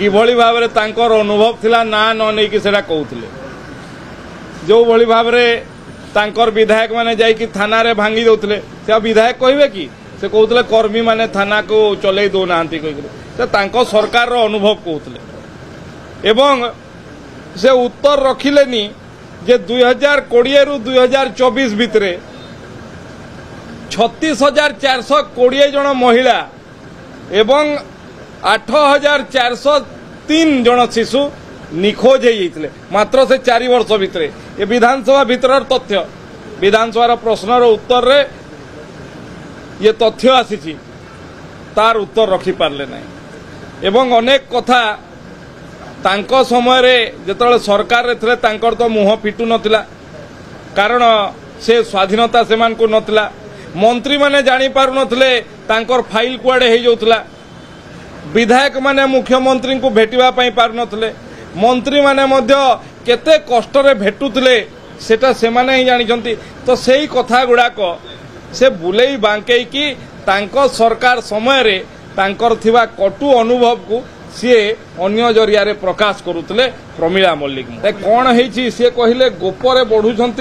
किभली भाव में तांकर अनुभव थिला ना न नहीं कि सेटा कहउथिले जो भली भाव में तांकर विधायक माने जाई कि थाना रे भांगी दउथिले से विधायक कहबे कि से कहउथिले कर्मी माने थाना को चलै दो नांती कहिले से तांको सरकार रो अनुभव कहउथिले एवं से उत्तर रखिलेनी जे 2020 रु 2024 भितरे 36,420 जन महिला एवं 8,403 जन शिशु निखोज हो मात्र से 4 वर्ष भितर ये विधानसभा भितर तथ्य विधानसभा प्रश्नर उत्तर रे ये तथ्य आसी तार उत्तर रखी पारले नहीं एवं अनेक कथा तांको समय रे जेतले सरकार रे थिले तांकर तो मुह फिटू नथिला कारण से स्वाधीनता सेमान को नथिला मंत्री माने जानी पारु नथिले तांकर फाइल कुआडे हे जोतला विधायक माने मुख्यमंत्री को भेटिबा पई पारु नथिले मंत्री माने मध्य केते कष्ट रे भेटुथिले सेटा से माने ही जानिछंती तो सेही कथा गुडाक से बुलेई बांकेई कि तांको सरकार समय रे तांकर थिबा कटु अनुभव को सी अन्य जरिया रे प्रकाश करुले प्रमीला मल्लिक कौन है सी कहले गोपरे बढ़ुंट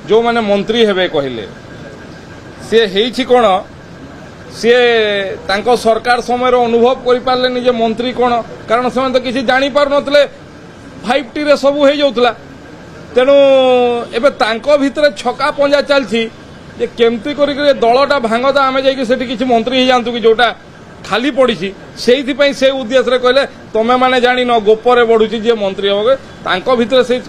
जो माने मंत्री हेबे कहले सी है कौन सी तांको सरकार समय अनुभव कर पारे निजे मंत्री कौन कारण से तो किसी जानी पार नथिले 5T रे सबू हो जाउतला तेणु एबे तांको भितरे छका पंजा चलछि जे केमती करिक दलटा भांगता आमे जाई कि सेठी किछि मंत्री ही जानतु कि जोटा खाली पड़ी से उद्देश्य कहले तमें माने जानी न गोपरे बढ़ुची जे मंत्री हो तांको भितर से